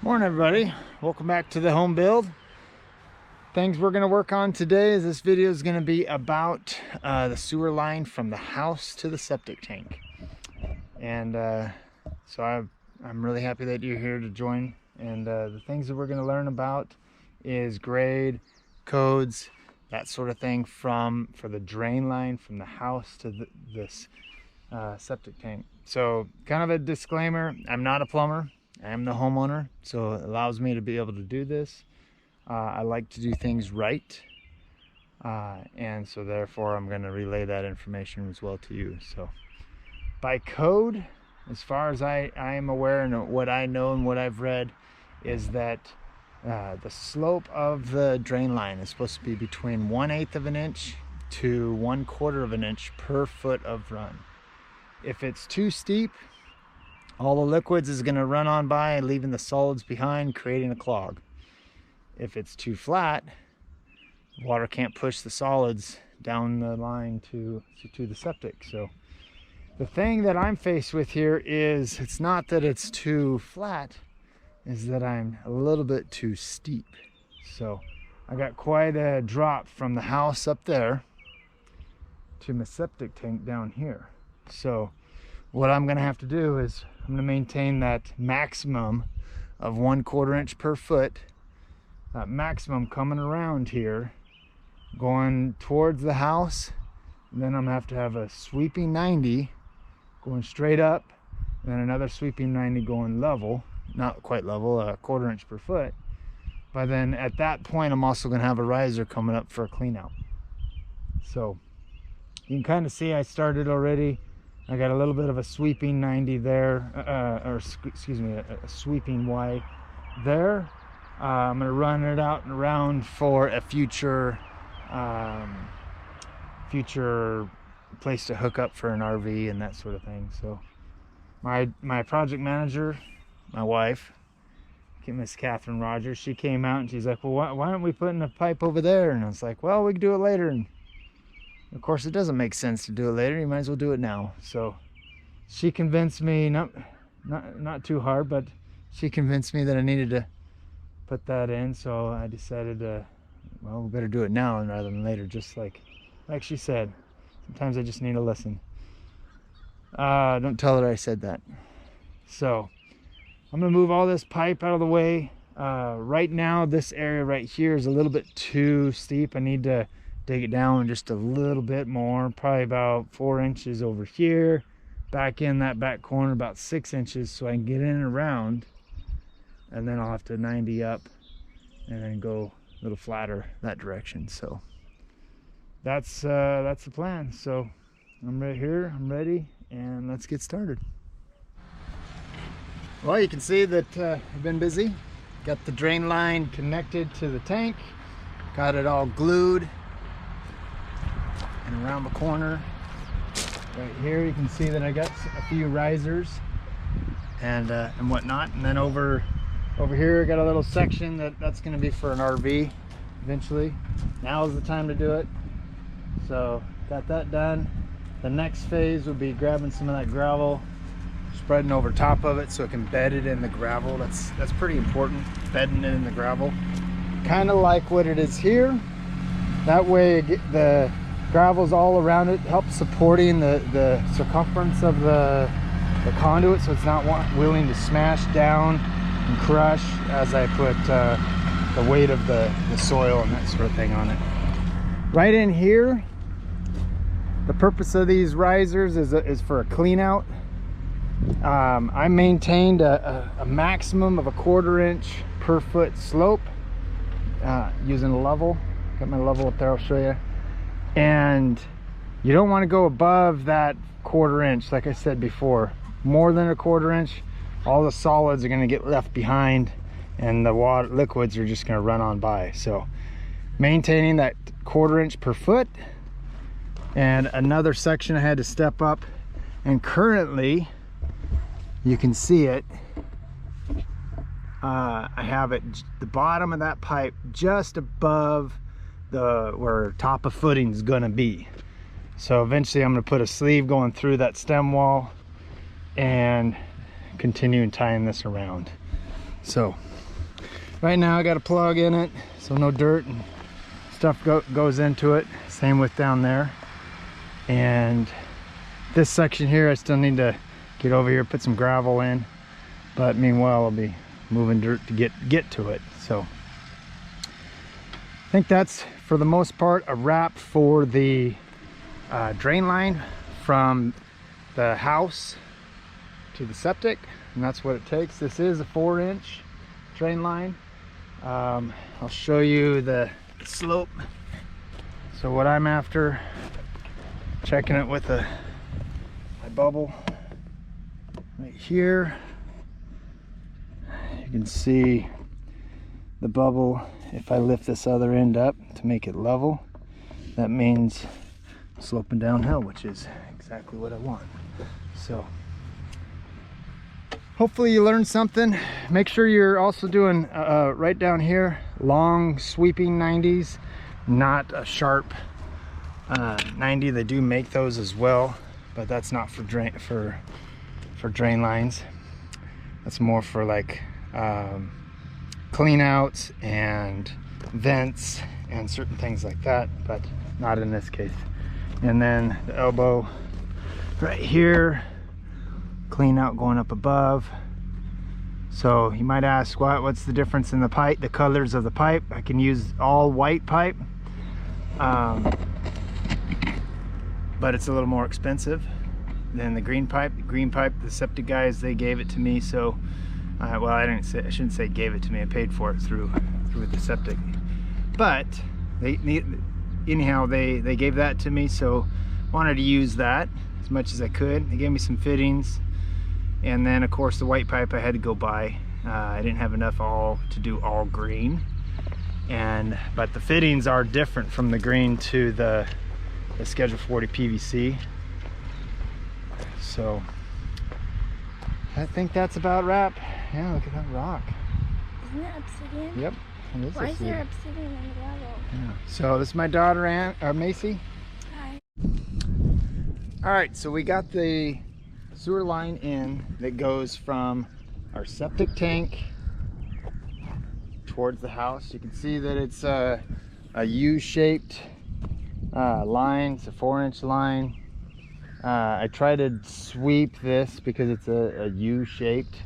Morning everybody, welcome back to the home build. Things we're going to work on today is this video is going to be about the sewer line from the house to the septic tank. And so I'm really happy that you're here to join. And the things that we're going to learn about is grade, codes, that sort of thing for the drain line from the house to this septic tank. So kind of a disclaimer, I'm not a plumber. I am the homeowner, so it allows me to be able to do this. I like to do things right, and so therefore I'm going to relay that information as well to you. So by code, as far as I am aware and what I know and what I've read, is that the slope of the drain line is supposed to be between 1/8 of an inch to 1/4 of an inch per foot of run. If it's too steep, all the liquids is going to run on by, leaving the solids behind, creating a clog. If it's too flat, water can't push the solids down the line to the septic. So the thing that I'm faced with here is, it's not that it's too flat, is that I'm a little bit too steep. So I got quite a drop from the house up there to my septic tank down here. So what I'm going to have to do is I'm going to maintain that maximum of 1/4 inch per foot, that maximum coming around here, going towards the house. And then I'm going to have a sweeping 90 going straight up, and then another sweeping 90 going level, not quite level, 1/4 inch per foot. But then at that point, I'm also going to have a riser coming up for a clean out. So you can kind of see I started already. I got a little bit of a sweeping 90 there, excuse me, a sweeping Y there. I'm going to run it out and around for a future place to hook up for an RV and that sort of thing. So my project manager, my wife, Miss Catherine Rogers, she came out and she's like, well, why aren't we putting a pipe over there? And I was like, well, we can do it later. And of course, it doesn't make sense to do it later. You might as well do it now. So she convinced me, not too hard, but she convinced me that I needed to put that in. So I decided, well, we better do it now rather than later. Just like she said, sometimes I just need to listen. Don't tell her I said that. So I'm gonna move all this pipe out of the way. Right now, this area right here is a little bit too steep. I need to dig it down just a little bit more, probably about 4 inches over here, back in that back corner about 6 inches, so I can get in and around, and then I'll have to 90 up and then go a little flatter that direction. So that's the plan. So I'm right here, I'm ready, and let's get started. Well, you can see that I've been busy. Got the drain line connected to the tank, got it all glued. And around the corner right here, you can see that I got a few risers and whatnot. And then over here, I got a little section that's going to be for an RV eventually. Now is the time to do it. So got that done. The next phase will be grabbing some of that gravel, spreading over top of it so it can bed it in the gravel. That's pretty important, bedding it in the gravel. Kind of like what it is here. That way the gravel's all around it, helps supporting the circumference of the conduit, so it's not willing to smash down and crush as I put the weight of the soil and that sort of thing on it. Right in here, the purpose of these risers is for a clean out. I maintained a maximum of 1/4 inch per foot slope using a level. Got my level up there, I'll show you. And you don't want to go above that 1/4 inch. Like I said before, more than 1/4 inch, all the solids are going to get left behind and the liquids are just going to run on by. So maintaining that 1/4 inch per foot. And another section I had to step up, and currently you can see it, I have it, the bottom of that pipe just above where top of footing is going to be. So eventually I'm going to put a sleeve going through that stem wall and continue tying this around. So right now I got a plug in it, so no dirt and stuff goes into it. Same with down there. And this section here, I still need to get over here, put some gravel in. But meanwhile, I'll be moving dirt to get to it. So I think that's, for the most part, a wrap for the drain line from the house to the septic, and that's what it takes. This is a 4-inch drain line. I'll show you the slope. So what I'm after, checking it with my bubble right here. You can see the bubble. If I lift this other end up to make it level, that means sloping downhill, which is exactly what I want. So hopefully you learned something. Make sure you're also doing right down here, long sweeping 90s, not a sharp 90. They do make those as well, but that's not for drain lines. That's more for like clean outs and vents and certain things like that, but not in this case. And then the elbow right here, clean out going up above. So you might ask, what's the difference in the pipe, the colors of the pipe? I can use all white pipe, but it's a little more expensive than the green pipe. The green pipe, the septic guys, they gave it to me, so well, I shouldn't say gave it to me. I paid for it through the septic, but they gave that to me, so wanted to use that as much as I could. They gave me some fittings, and then of course the white pipe I had to go buy. I didn't have enough to do all green, but the fittings are different from the green to the Schedule 40 PVC. So I think that's about wrap. Yeah, look at that rock. Isn't it obsidian? Yep. Why is there obsidian in the gravel? Yeah. So this is my daughter, Macy. Hi. All right, so we got the sewer line in that goes from our septic tank towards the house. You can see that it's a U-shaped line. It's a 4-inch line. I try to sweep this because it's a U-shaped.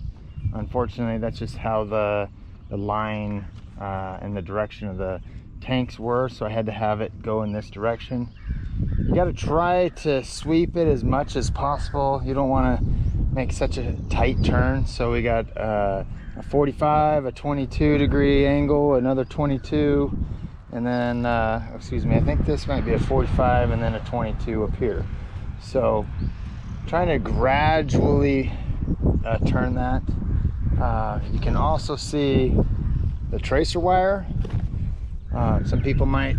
Unfortunately, that's just how the line and the direction of the tanks were, so I had to have it go in this direction. You got to try to sweep it as much as possible. You don't want to make such a tight turn. So we got a 45, a 22 degree angle, another 22, and then excuse me, I think this might be a 45 and then a 22 up here. So trying to gradually turn that. You can also see the tracer wire. Some people might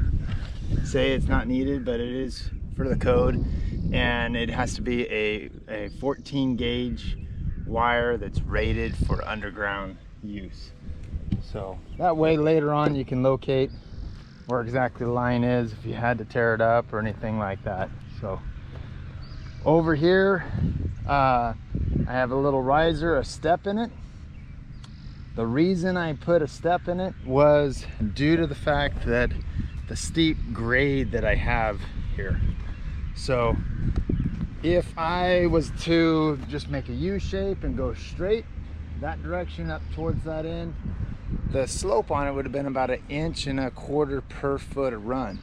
say it's not needed, but it is for the code, and it has to be a 14 gauge wire that's rated for underground use. So that way later on you can locate where exactly the line is if you had to tear it up or anything like that. So over here I have a little riser, a step in it. The reason I put a step in it was due to the fact that the steep grade that I have here. So if I was to just make a U shape and go straight that direction up towards that end, the slope on it would have been about 1.25 inches per foot a run.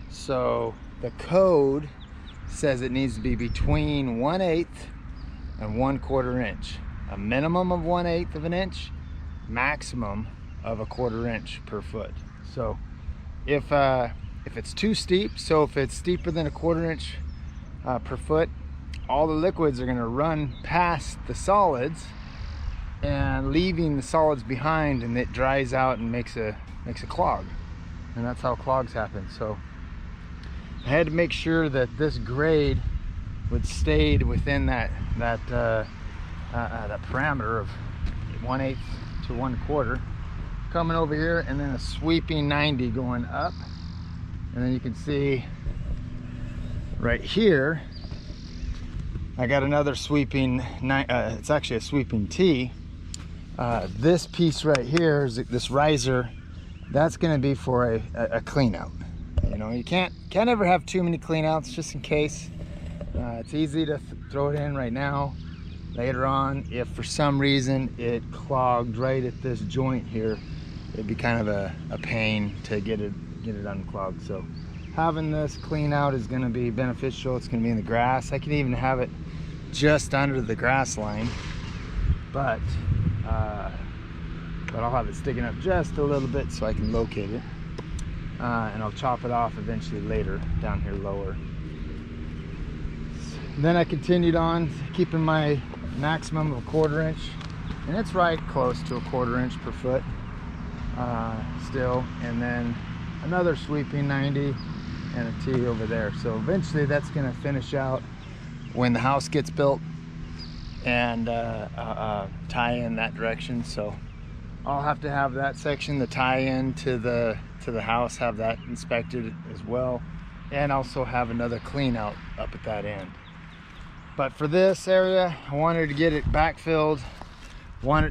So the code says it needs to be between 1/8 and 1/4 inch. A minimum of 1/8 of an inch, maximum of 1/4 inch per foot. So if it's too steep, so if it's steeper than 1/4 inch per foot, all the liquids are going to run past the solids and leaving the solids behind, and it dries out and makes a clog, and that's how clogs happen. So I had to make sure that this grade would stay within that parameter of 1/8 to 1/4, coming over here, and then a sweeping 90 going up. And then you can see right here I got another sweeping it's actually a sweeping T This piece right here is this riser. That's going to be for a clean out. You know, you can't ever have too many clean outs, just in case. It's easy to throw it in right now. Later on, if for some reason it clogged right at this joint here, it'd be kind of a pain to get it unclogged. So having this clean out is going to be beneficial. It's going to be in the grass. I can even have it just under the grass line, but I'll have it sticking up just a little bit so I can locate it, and I'll chop it off eventually later down here lower. And then I continued on, keeping my maximum of a 1/4 inch, and it's right close to a 1/4 inch per foot still, and then another sweeping 90 and a T over there. So eventually that's going to finish out when the house gets built, and tie in that direction. So I'll have to have that section, the tie-in to the house, have that inspected as well, and also have another clean out up at that end. But for this area, I wanted to get it backfilled,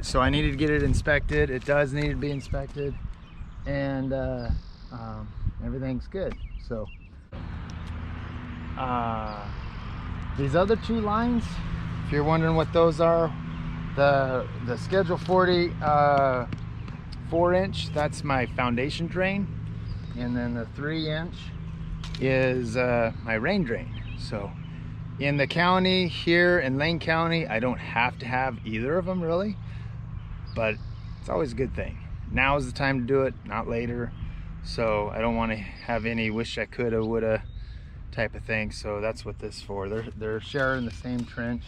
so I needed to get it inspected. It does need to be inspected, and everything's good. So these other 2 lines, if you're wondering what those are, the Schedule 40 4-inch, that's my foundation drain, and then the 3-inch is my rain drain. So in the county here in Lane County, I don't have to have either of them really, but it's always a good thing. Now is the time to do it, not later. So I don't want to have any wish I coulda, woulda type of thing. So that's what this is for. They're sharing the same trench,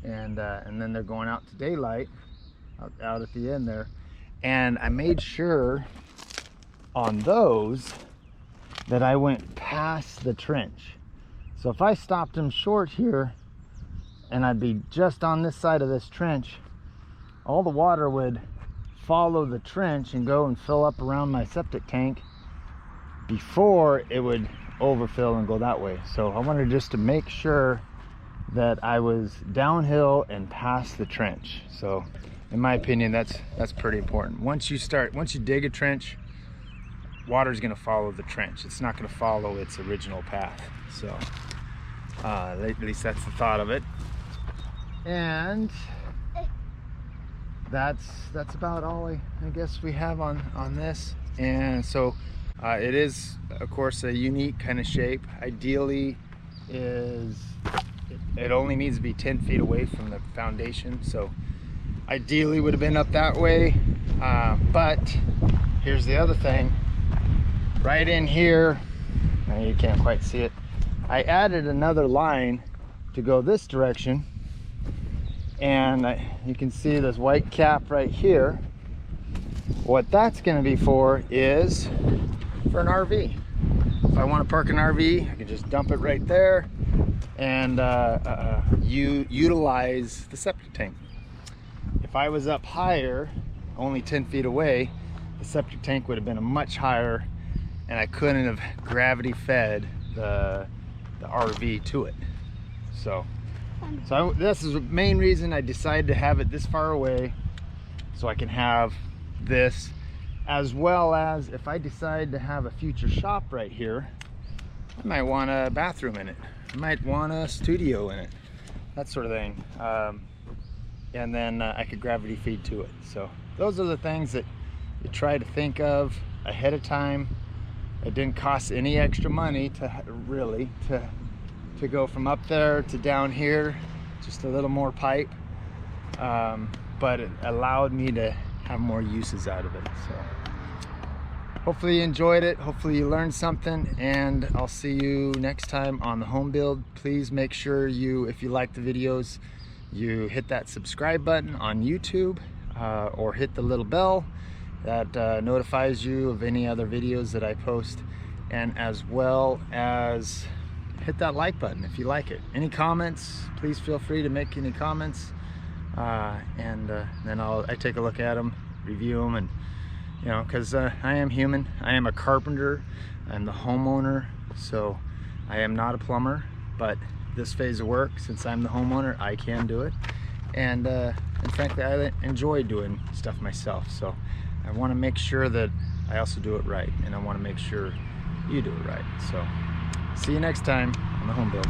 and then they're going out to daylight out at the end there. And I made sure on those that I went past the trench. So if I stopped them short here, and I'd be just on this side of this trench, all the water would follow the trench and go and fill up around my septic tank before it would overfill and go that way. So I wanted just to make sure that I was downhill and past the trench. So in my opinion, that's pretty important. Once you dig a trench, water's going to follow the trench. It's not going to follow its original path. So at least that's the thought of it. And that's about all I guess we have on this. And so it is, of course, a unique kind of shape. Ideally it only needs to be 10 feet away from the foundation. So ideally would have been up that way, but here's the other thing. Right in here, now you can't quite see it, I added another line to go this direction, and you can see this white cap right here. What that's going to be for is for an RV. If I want to park an RV, I can just dump it right there and utilize the septic tank. If I was up higher, only 10 feet away, the septic tank would have been a much higher, and I couldn't have gravity fed the RV to it. So this is the main reason I decided to have it this far away, so I can have this, as well as if I decide to have a future shop right here, I might want a bathroom in it. I might want a studio in it, that sort of thing. And then I could gravity feed to it. So those are the things that you try to think of ahead of time. It didn't cost any extra money to go from up there to down here, just a little more pipe, but it allowed me to have more uses out of it. So hopefully you enjoyed it, hopefully you learned something, and I'll see you next time on the home build. Please make sure if you like the videos, you hit that subscribe button on YouTube, or hit the little bell that notifies you of any other videos that I post, and as well as hit that like button if you like it. Any comments, please feel free to make any comments, and then I take a look at them, review them, and because I am human. I am a carpenter, I'm the homeowner, so I am not a plumber, but this phase of work, since I'm the homeowner, I can do it, and frankly, I enjoy doing stuff myself. So I want to make sure that I also do it right, and I want to make sure you do it right. So see you next time on the home build.